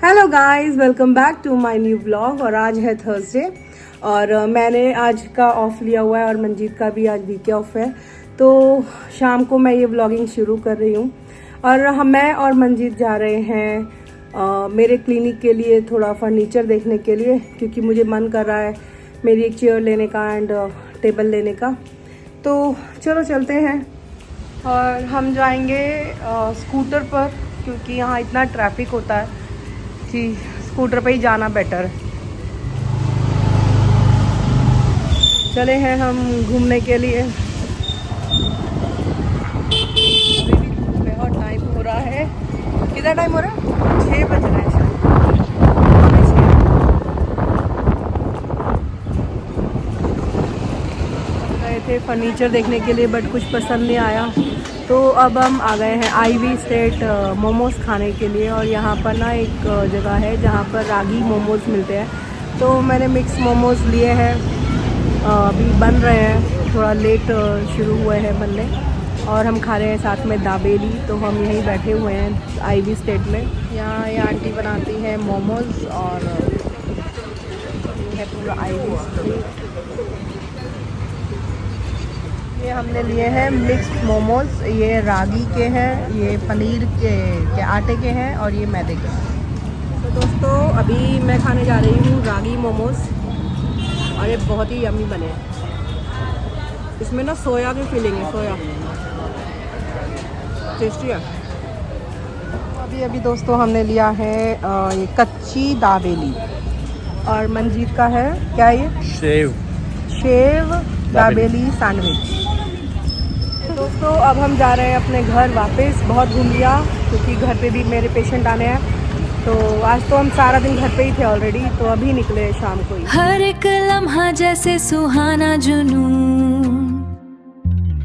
Hello guys, welcome back to my new blog. और आज है थर्सडे और मैंने आज का ऑफ लिया हुआ है और मंजीत का भी आज वीक ऑफ है। तो शाम को मैं ये व्लॉगिंग शुरू कर रही हूँ और मैं और मंजीत जा रहे हैं मेरे क्लिनिक के लिए थोड़ा फर्नीचर देखने के लिए, क्योंकि मुझे मन कर रहा है मेरी एक चेयर लेने का एंड टेबल लेने का। तो चलो चलते हैं और हम जाएंगे स्कूटर पर, क्योंकि यहाँ इतना ट्रैफिक होता है कि स्कूटर पे ही जाना बेटर है। चले हैं हम घूमने के लिए। अभी भी धूप है और टाइम हो रहा है, कितना टाइम हो रहा है? 6 बज रहे हैं शायद। गए थे फर्नीचर देखने के लिए बट कुछ पसंद नहीं आया, तो अब हम आ गए हैं आईवी स्टेट मोमोज़ खाने के लिए। और यहाँ पर ना एक जगह है जहाँ पर रागी मोमोज़ मिलते हैं, तो मैंने मिक्स मोमोज़ लिए हैं। अभी बन रहे हैं, थोड़ा लेट शुरू हुए हैं बनने, और हम खा रहे हैं साथ में दाबेली। तो हम यहीं बैठे हुए हैं आईवी स्टेट में। यहाँ ये आंटी बनाती हैं मोमोज़ और ये है पूरा आईवी स्टेट। ये हमने लिए हैं मिक्स्ड मोमोज़, ये रागी के हैं, ये पनीर के आटे के हैं और ये मैदे के हैं। तो दोस्तों अभी मैं खाने जा रही हूँ रागी मोमोज़ और ये बहुत ही यम्मी बने हैं। इसमें ना सोया की फीलिंग है, सोया टेस्टी है। अभी दोस्तों हमने लिया है ये कच्ची दाबेली और मंजीत का है क्या, ये शेव दाबेली सैंडविच। तो दोस्तों अब हम जा रहे हैं अपने घर वापस। बहुत घूम लिया क्योंकि घर पे भी मेरे पेशेंट आने हैं, तो आज तो हम सारा दिन घर पे ही थे ऑलरेडी, तो अभी निकले शाम को ही। हर एक लम्हा जैसे सुहाना जुनून,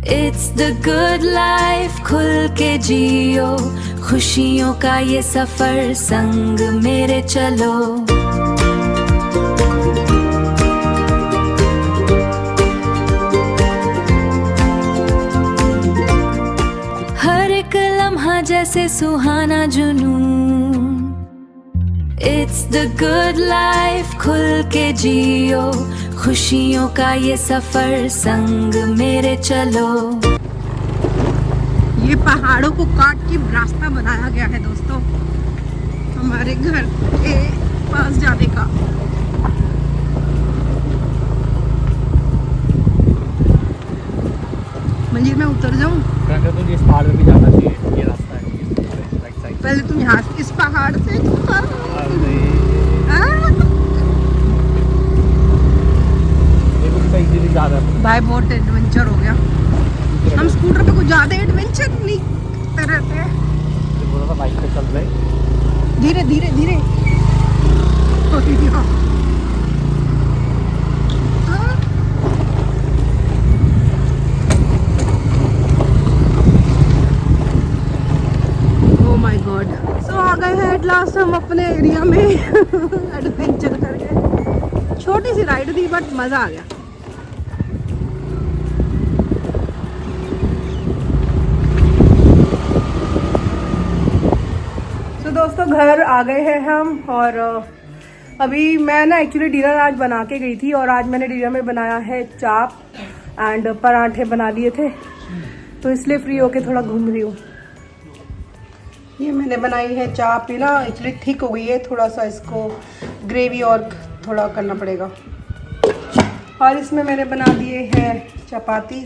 इट्स द गुड लाइफ, खुल के जियो, खुशियों का ये सफर संग मेरे चलो। हर एक लम्हा जैसे सुहाना जुनून, इट्स द गुड लाइफ, खुल के जियो, खुशियों का ये सफर संग मेरे चलो। ये पहाड़ों को काट के रास्ता बनाया गया है दोस्तों हमारे घर के पास जाने का। मंजिल में उतर जाऊं? तो इस पहाड़ में भी जाना चाहिए, ये रास्ता है राइट साइड। पहले तुम यहाँ इस पहाड़ से भाई बहुत एडवेंचर हो गया। हम स्कूटर पे कुछ ज्यादा एडवेंचर नहीं करते रहते हैं। बाइक पे चल रहे, धीरे धीरे धीरे। ओह माय गॉड, सो आ गए हैं एट लास्ट हम अपने एरिया में एडवेंचर करके। छोटी सी राइड थी बट मजा आ गया। दोस्तों घर आ गए हैं हम और अभी मैं ना एक्चुअली डिनर आज बना के गई थी, और आज मैंने डिनर में बनाया है चाप एंड पराठे बना लिए थे, तो इसलिए फ्री होके थोड़ा घूम रही हूँ। ये मैंने बनाई है चाप, ना एक्चुअली थिक हो गई है, थोड़ा सा इसको ग्रेवी और थोड़ा करना पड़ेगा। और इसमें मैंने बना दिए हैं चपाती,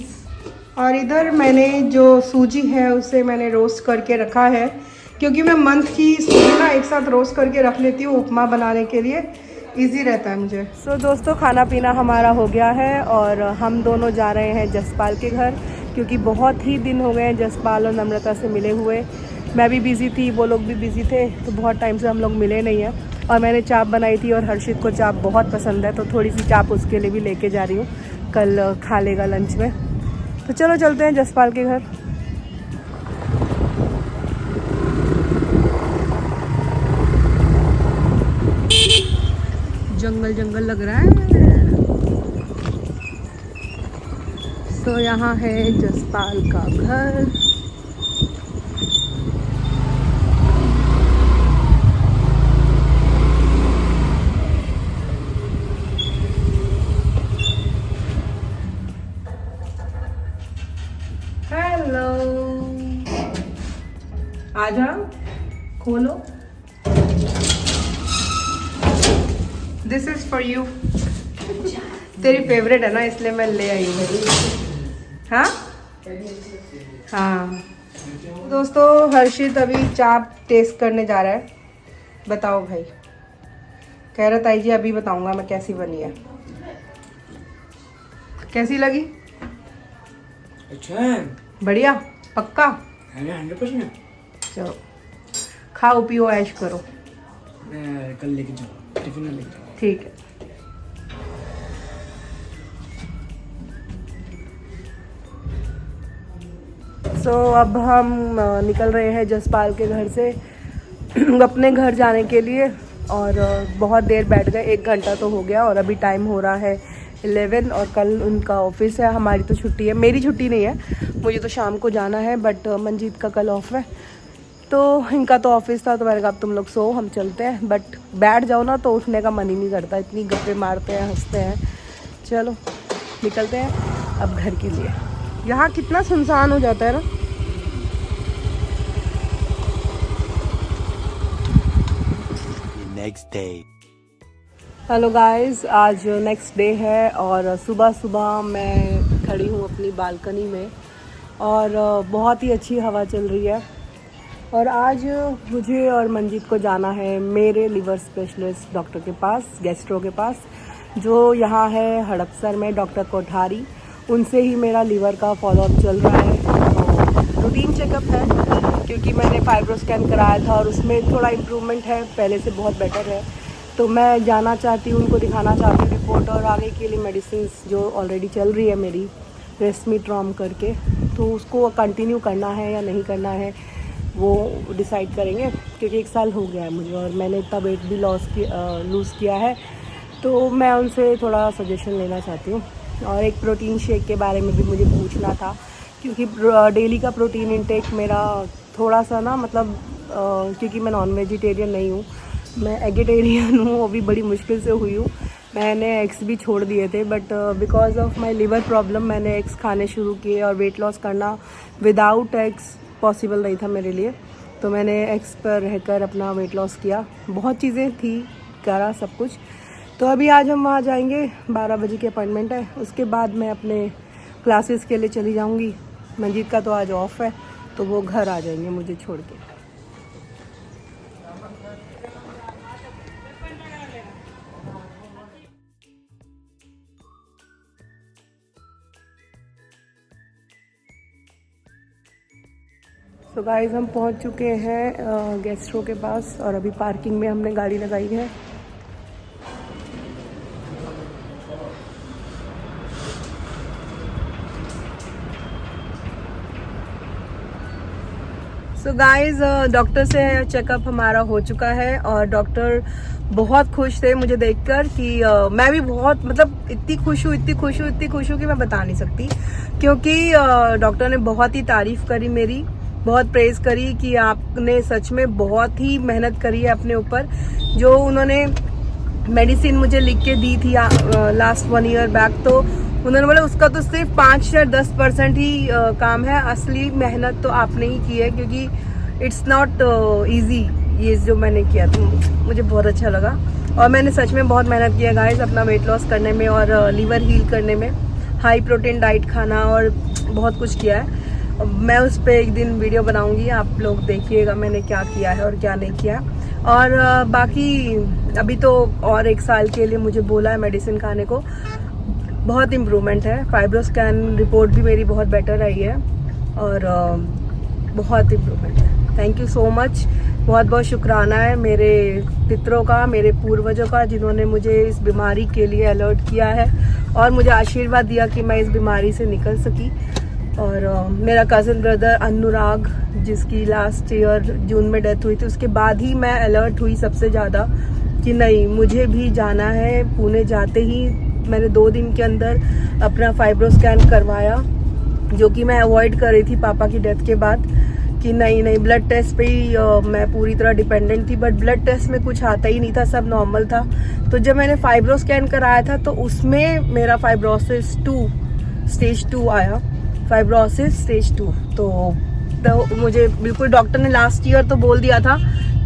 और इधर मैंने जो सूजी है उसे मैंने रोस्ट करके रखा है, क्योंकि मैं मंथ की सूजी ना एक साथ रोस्ट करके रख लेती हूँ उपमा बनाने के लिए, इजी रहता है मुझे। सो दोस्तों खाना पीना हमारा हो गया है और हम दोनों जा रहे हैं जसपाल के घर, क्योंकि बहुत ही दिन हो गए हैं जसपाल और नम्रता से मिले हुए। मैं भी बिज़ी थी, वो लोग भी बिज़ी थे, तो बहुत टाइम से हम लोग मिले नहीं हैं। और मैंने चाप बनाई थी और हर्षित को चाप बहुत पसंद है, तो थोड़ी सी चाप उसके लिए भी लेके जा रही हूँ, कल खा लेगा लंच में। तो चलो चलते हैं जसपाल के घर। जंगल जंगल लग रहा है। तो यहाँ है जसपाल का घर। आजा, खोलो। This is for you. तेरी फेवरेट है ना, इसलिए मैं ले आई हूँ। हाँ हाँ दोस्तों, हर्षित अभी चाप टेस्ट करने जा रहा है। बताओ भाई। कह रहा ताई जी अभी बताऊंगा मैं कैसी बनी है। कैसी लगी? अच्छा है, बढ़िया, पक्का? 100%। चलो खाओ पियो ऐश करो। मैं कल लेके जाऊँगा, टिफिन में लेके जाऊँगा। ठीक है। अब हम निकल रहे हैं जसपाल के घर से अपने घर जाने के लिए। और बहुत देर बैठ गए, 1 घंटा तो हो गया। और अभी टाइम हो रहा है 11 और कल उनका ऑफिस है। हमारी तो छुट्टी है, मेरी छुट्टी नहीं है, मुझे तो शाम को जाना है, बट मंजीत का कल ऑफ है। तो इनका तो ऑफिस था, तो मैंने कहा अब तुम लोग सो, हम चलते हैं। बट बैठ जाओ ना तो उठने का मन ही नहीं करता, इतनी गप्पे मारते हैं, हंसते हैं। चलो निकलते हैं अब घर के लिए। यहाँ कितना सुनसान हो जाता है ना। Next day. हेलो गाइस, आज नेक्स्ट डे है और सुबह सुबह मैं खड़ी हूँ अपनी बालकनी में और बहुत ही अच्छी हवा चल रही है। और आज मुझे और मंजीत को जाना है मेरे लिवर स्पेशलिस्ट डॉक्टर के पास, गैस्ट्रो के पास, जो यहाँ है हड़पसर में, डॉक्टर कोठारी। उनसे ही मेरा लिवर का फॉलोअप चल रहा है। तो रूटीन चेकअप है, क्योंकि मैंने फाइब्रो स्कैन कराया था और उसमें थोड़ा इम्प्रूवमेंट है, पहले से बहुत बेटर है। तो मैं जाना चाहती हूँ, उनको दिखाना चाहती हूँ रिपोर्ट, और आगे के लिए मेडिसिन जो ऑलरेडी चल रही है मेरी रेस्मीट्रॉम करके, तो उसको कंटिन्यू करना है या नहीं करना है वो डिसाइड करेंगे। क्योंकि 1 साल हो गया है मुझे और मैंने इतना वेट भी लूज़ किया है, तो मैं उनसे थोड़ा सजेशन लेना चाहती हूँ। और एक प्रोटीन शेक के बारे में भी मुझे पूछना था, क्योंकि डेली का प्रोटीन इंटेक मेरा थोड़ा सा ना, मतलब क्योंकि मैं नॉन वेजिटेरियन नहीं हूँ, मैं एगिटेरियन हूँ, वो भी बड़ी मुश्किल से हुई हूँ। मैंने एग्स भी छोड़ दिए थे, but because of my liver problem मैंने एग्स खाने शुरू किए और वेट लॉस करना विदाउट एग्स पॉसिबल नहीं था मेरे लिए। तो मैंने एग्स पर रहकर अपना वेट लॉस किया, बहुत चीज़ें थी, करा सब कुछ। तो अभी आज हम वहाँ जाएंगे, 12 बजे की अपॉइंटमेंट है। उसके बाद मैं अपने क्लासेस के लिए चली जाऊँगी। मंजीत का तो आज ऑफ है, तो वो घर आ जाएंगे मुझे छोड़ के। तो गाइस हम पहुंच चुके हैं गैस्ट्रो के पास और अभी पार्किंग में हमने गाड़ी लगाई है। सो गाइस डॉक्टर से चेकअप हमारा हो चुका है और डॉक्टर बहुत खुश थे मुझे देखकर कि मैं भी बहुत, मतलब इतनी खुश हूँ कि मैं बता नहीं सकती। क्योंकि डॉक्टर ने बहुत ही तारीफ करी मेरी, बहुत प्रेज करी कि आपने सच में बहुत ही मेहनत करी है अपने ऊपर। जो उन्होंने मेडिसिन मुझे लिख के दी थी लास्ट 1 ईयर बैक, तो उन्होंने बोला उसका तो सिर्फ 5 या 10% ही काम है, असली मेहनत तो आपने ही की है, क्योंकि इट्स नॉट इजी ये जो मैंने किया। तो मुझे बहुत अच्छा लगा और मैंने सच में बहुत मेहनत किया गाइस अपना वेट लॉस करने में और लीवर हील करने में, हाई प्रोटीन डाइट खाना और बहुत कुछ किया है। मैं उस पर एक दिन वीडियो बनाऊंगी, आप लोग देखिएगा मैंने क्या किया है और क्या नहीं किया। और बाकी अभी तो और 1 साल के लिए मुझे बोला है मेडिसिन खाने को। बहुत इम्प्रूवमेंट है, फाइब्रो स्कैन रिपोर्ट भी मेरी बहुत बेटर आई है और बहुत इम्प्रूवमेंट है। थैंक यू सो मच, बहुत बहुत शुक्राना है मेरे पितरों का, मेरे पूर्वजों का, जिन्होंने मुझे इस बीमारी के लिए अलर्ट किया है और मुझे आशीर्वाद दिया कि मैं इस बीमारी से निकल सकी। और मेरा कज़न ब्रदर अनुराग, जिसकी लास्ट ईयर जून में डेथ हुई थी, उसके बाद ही मैं अलर्ट हुई सबसे ज़्यादा कि नहीं मुझे भी जाना है। पुणे जाते ही मैंने 2 दिन के अंदर अपना फाइब्रो स्कैन करवाया, जो कि मैं अवॉइड कर रही थी पापा की डेथ के बाद, कि नहीं ब्लड टेस्ट पे ही मैं पूरी तरह डिपेंडेंट थी। बट ब्लड टेस्ट में कुछ आता ही नहीं था, सब नॉर्मल था। तो जब मैंने फाइब्रो स्कैन कराया था तो उसमें मेरा फाइब्रोसिस 2 स्टेज 2 आया, फाइब्रोसिस स्टेज 2। तो तो मुझे बिल्कुल डॉक्टर ने लास्ट ईयर तो बोल दिया था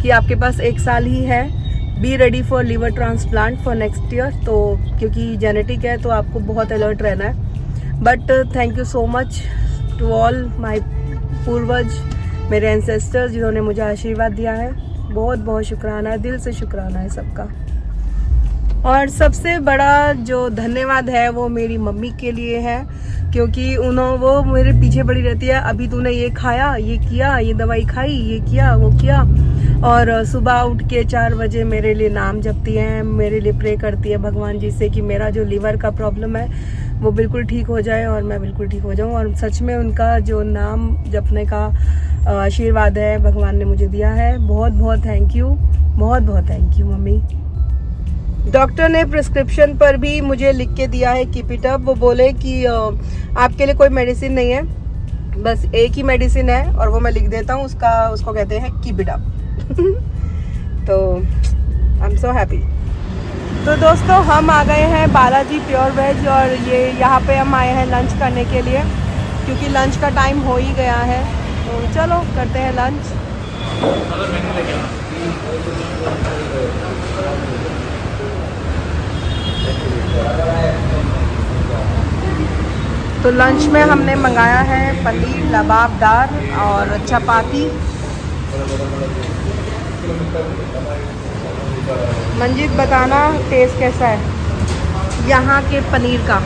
कि आपके पास 1 साल ही है, be ready for liver transplant for next year. तो क्योंकि जेनेटिक है तो आपको बहुत अलर्ट रहना है। But thank you so much to all my पूर्वज, मेरे एंसेस्टर्स जिन्होंने मुझे आशीर्वाद दिया है। बहुत बहुत शुक्राना है, दिल से शुक्राना है सबका। और सबसे बड़ा जो धन्यवाद है वो मेरी मम्मी के लिए है, क्योंकि वो मेरे पीछे पड़ी रहती है, अभी तूने ये खाया, ये किया, ये दवाई खाई, ये किया, वो किया। और सुबह उठ के 4 बजे मेरे लिए नाम जपती हैं, मेरे लिए प्रे करती है भगवान जी से कि मेरा जो लीवर का प्रॉब्लम है वो बिल्कुल ठीक हो जाए और मैं बिल्कुल ठीक हो जाऊं। और सच में उनका जो नाम जपने का आशीर्वाद है भगवान ने मुझे दिया है। बहुत बहुत थैंक यू, बहुत बहुत थैंक यू मम्मी। डॉक्टर ने प्रिस्क्रिप्शन पर भी मुझे लिख के दिया है कीप इट अप। वो बोले कि आपके लिए कोई मेडिसिन नहीं है, बस एक ही मेडिसिन है और वो मैं लिख देता हूँ, उसको कहते हैं कीप इट अप। तो आई एम सो हैप्पी। तो दोस्तों हम आ गए हैं बालाजी प्योर वेज, और ये यहाँ पे हम आए हैं लंच करने के लिए, क्योंकि लंच का टाइम हो ही गया है। तो चलो करते हैं लंच। तो लंच में हमने मंगाया है पनीर लबाबदार और चपाती। मंजीत बताना टेस्ट कैसा है यहाँ के पनीर का,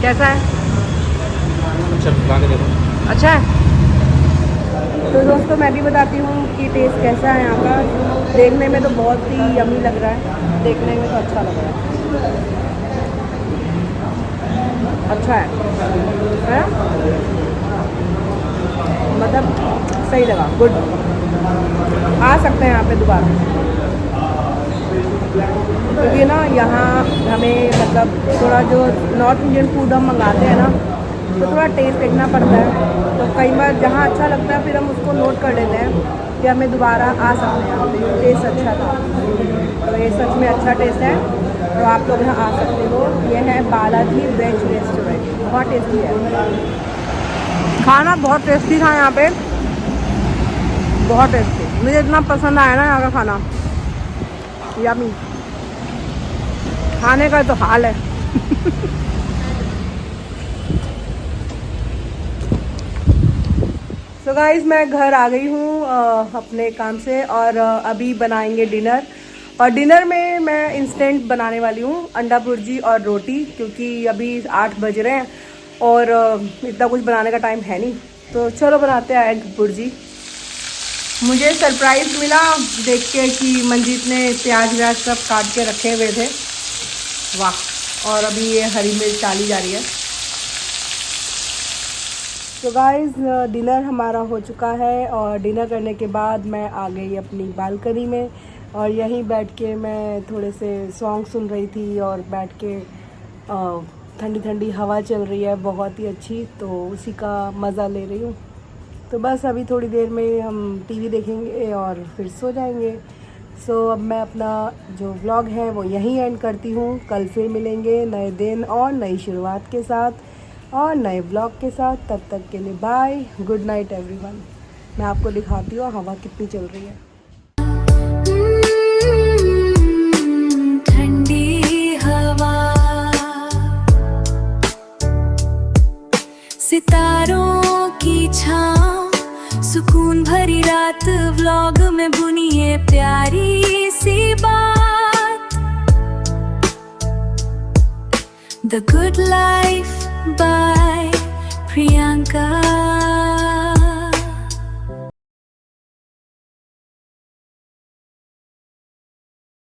कैसा है? अच्छा है। तो दोस्तों मैं भी बताती हूँ कि टेस्ट कैसा है यहाँ का। देखने में तो बहुत ही यम्मी लग रहा है, देखने में तो अच्छा लग रहा है, अच्छा है मतलब सही लगा, गुड। आ सकते हैं यहाँ पे दोबारा, क्योंकि ना यहाँ हमें मतलब थोड़ा जो नॉर्थ इंडियन फूड हम मंगाते हैं ना तो थोड़ा टेस्ट देखना पड़ता है। तो कई बार जहाँ अच्छा लगता है फिर हम उसको नोट कर लेते हैं कि हमें दोबारा आ सकते हैं, टेस्ट अच्छा था। तो ये सच में अच्छा टेस्ट है, तो आप लोग यहाँ आ सकते हो। ये है बालाजी वेज रेस्टोरेंट, बहुत टेस्टी है। खाना बहुत टेस्टी था यहाँ पे, बहुत टेस्टी। मुझे इतना पसंद आया ना यहाँ का खाना, यम्मी। खाने का तो हाल है। तो गाइस मैं घर आ गई हूँ अपने काम से, और अभी बनाएंगे डिनर। और डिनर में मैं इंस्टेंट बनाने वाली हूँ अंडा भुर्जी और रोटी, क्योंकि अभी 8 बज रहे हैं और इतना कुछ बनाने का टाइम है नहीं। तो चलो बनाते हैं एग भुर्जी। मुझे सरप्राइज़ मिला देख के कि मंजीत ने प्याज व्याज सब काट के रखे हुए थे, वाह। और अभी ये हरी मिर्च डाली जा रही है। तो गाइस डिनर हमारा हो चुका है, और डिनर करने के बाद मैं आ गई अपनी बालकनी में, और यहीं बैठ के मैं थोड़े से सॉन्ग सुन रही थी, और बैठ के ठंडी ठंडी हवा चल रही है बहुत ही अच्छी, तो उसी का मज़ा ले रही हूँ। तो बस अभी थोड़ी देर में हम टीवी देखेंगे और फिर सो जाएंगे। सो अब मैं अपना जो व्लॉग है वो यहीं एंड करती हूँ। कल फिर मिलेंगे नए दिन और नई शुरुआत के साथ और नए व्लॉग के साथ। तब तक के लिए बाय, गुड नाइट एवरीवन। मैं आपको दिखाती हूँ हवा कितनी चल रही है। ठंडी हवा, सितारों की छाँव, सुकून भरी रात, व्लॉग में बुनी ये प्यारी सी बात। The good life by